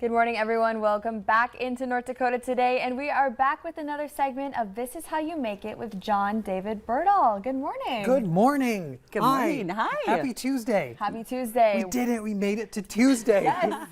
Good morning, everyone. Welcome back into North Dakota today, and we are back with another segment of This Is How You Make It with John David Berdahl. Good morning. Good morning. Good morning. Hi. Happy Tuesday. Happy Tuesday. We did it. We made it to Tuesday. Yes.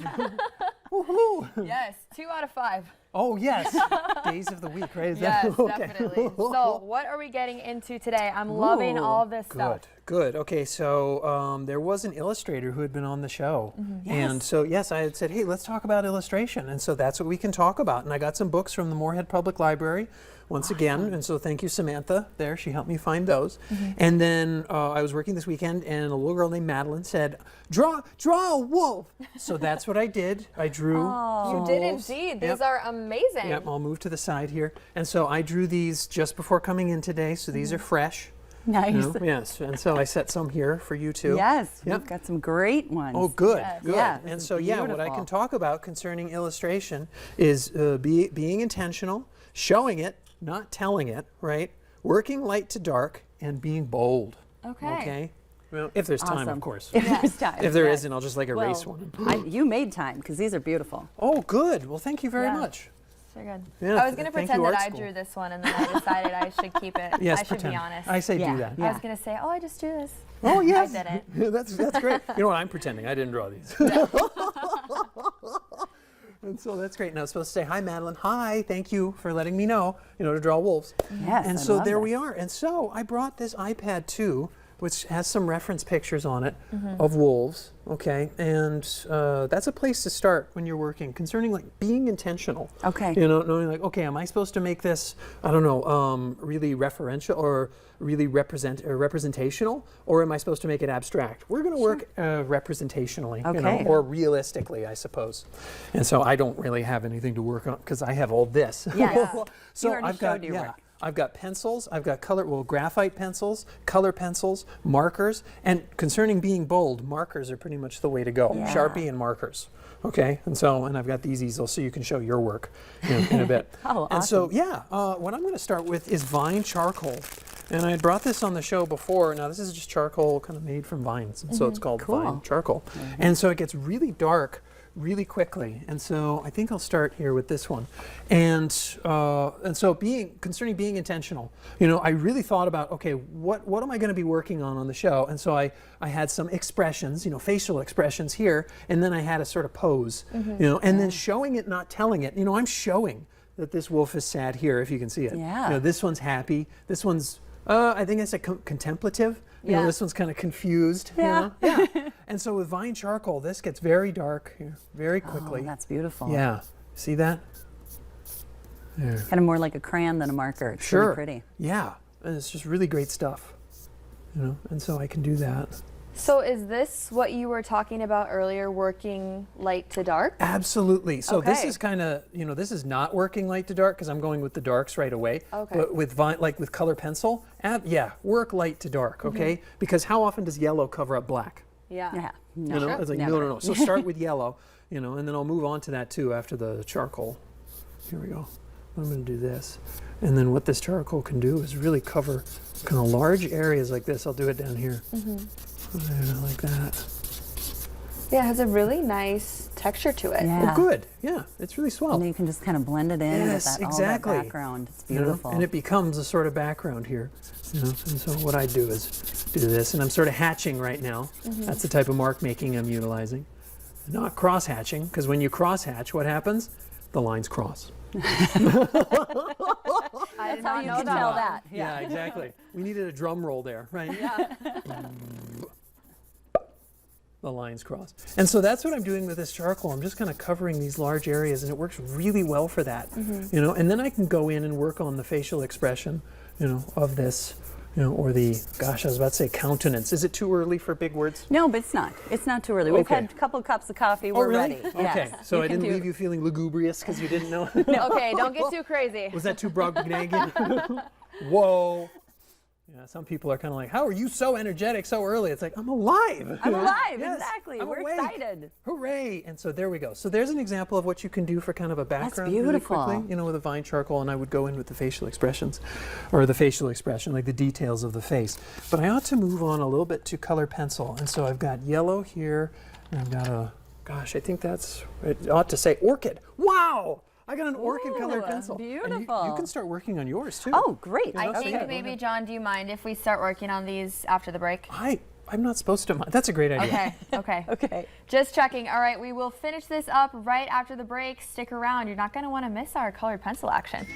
Woohoo. Yes, 2 out of 5. Oh, yes. Days of the week, right? Is Yes, that okay? definitely. So, what are we getting into today? I'm loving all of this stuff. Good. Okay, so there was an illustrator who had been on the show. And so, yes, I had said, hey, let's talk about illustration. And so that's what we can talk about. And I got some books from the Moorhead Public Library once again. And so thank you, Samantha, there. She helped me find those. And then I was working this weekend, and a little girl named Madeline said, draw a wolf. So that's what I did. I drew You some did wolves. indeed. Yep. These are amazing. Yep, I'll move to the side here. And so I drew these just before coming in today. So these are fresh. Nice. You know, yes, and so I set some here for you too. Yes, Yep. we've got some great ones. Oh, good, Yes. good. Yeah, And this so, is yeah, what I beautiful. can talk about concerning illustration is being intentional, showing it, not telling it, right? Working light to dark, and being bold. Okay. Well, if there's time, of Awesome. course. If there's time. If there yes. isn't, I'll just like erase Well, one. you made time because these are beautiful. Oh, good. Well, thank you very Yeah. much. Very good. Yeah, I was going to thank pretend you, that art I school. drew this one, and then I decided I should keep it. Yes, I should pretend. be honest. I say Yeah. do that. I was going to say, oh, I just drew this. Oh, yes. I did it. That's great. You know what? I'm pretending. I didn't draw these. And so that's great. Now I'm supposed to say, hi, Madeline. Hi, thank you for letting me know, to draw wolves. Yes, And I so love there this. we are. And so I brought this iPad too, which has some reference pictures on it of wolves. Okay. And that's a place to start when you're working concerning like being intentional. Okay. Knowing like, okay, am I supposed to make this, I don't know, really referential or really representational, or am I supposed to make it abstract? We're going to work representationally, Okay. or realistically, I suppose. And so I don't really have anything to work on because I have all this. Yes. So You already I've got showed your work. I've got pencils, I've got graphite pencils, color pencils, markers, and concerning being bold, markers are pretty much the way to go. Yeah. Sharpie and markers. Okay, and I've got these easels so you can show your work in a bit. Oh, and so, what I'm going to start with is vine charcoal. And I had brought this on the show before. Now, this is just charcoal kind of made from vines, and so it's called Cool. vine charcoal. And so it gets really dark really quickly. And so I think I'll start here with this one. And so concerning being intentional, I really thought about, okay, what am I going to be working on the show? And so I had some expressions, facial expressions here, and then I had a sort of pose, and then showing it, not telling it. I'm showing that this wolf is sad here, if you can see it. Yeah. This one's happy. This one's, I think it's a contemplative. Yeah. This one's kind of confused. Yeah. Yeah. And so with vine charcoal, this gets very dark here, very quickly. Oh, that's beautiful. Yeah. See that? There. Kind of more like a crayon than a marker. It's Sure. really pretty. Yeah. And it's just really great stuff. And so I can do that. So is this what you were talking about earlier, working light to dark? Absolutely. So this Okay. is kind of, this is not working light to dark because I'm going with the darks right away. Okay. But with with color pencil, work light to dark, okay? Because how often does yellow cover up black? Yeah. It's like, Never. no. So start with yellow, and then I'll move on to that too after the charcoal. Here we go. I'm going to do this. And then what this charcoal can do is really cover kind of large areas like this. I'll do it down here. Like that. Yeah, it has a really nice texture to it. Yeah. Oh, good. Yeah, it's really swell. And then you can just kind of blend it in Yes, with that, exactly. all that background. It's You know, beautiful. and it becomes a sort of background here. And so what I do is do this, and I'm sort of hatching right now. That's the type of mark making I'm utilizing. Not cross hatching, because when you cross hatch, what happens? The lines cross. I did That's not how you know can that tell one. that. Yeah, exactly. We needed a drum roll there, right? Yeah. The lines cross. And so that's what I'm doing with this charcoal. I'm just kind of covering these large areas, and it works really well for that. And then I can go in and work on the facial expression, of this, or the, gosh, I was about to say countenance. Is it too early for big words? No, but it's not. It's not too early. We've Okay. had a couple of cups of coffee. Oh, We're really? ready. Okay. Yes. So You I can didn't do- leave you feeling lugubrious because you didn't know? Okay, don't get too crazy. Was that too Brobdingnagian? Whoa. Yeah, some people are kind of like, how are you so energetic so early? It's like, I'm alive. I'm alive, Yes, exactly. I'm We're awake. excited. Hooray. And so there we go. So there's an example of what you can do for kind of a background really beautiful. quickly, with a vine charcoal, and I would go in with the facial expressions, or the facial expression, like the details of the face. But I ought to move on a little bit to color pencil. And so I've got yellow here, and I've got a Gosh, I think it ought to say orchid. Wow! I got an orchid colored pencil. And beautiful. you can start working on yours too. Oh, great. I know, so think yeah, maybe, John, do you mind if we start working on these after the break? I'm not supposed to mind. That's a great idea. Okay, okay. Okay. Just checking. All right, we will finish this up right after the break. Stick around. You're not going to want to miss our colored pencil action.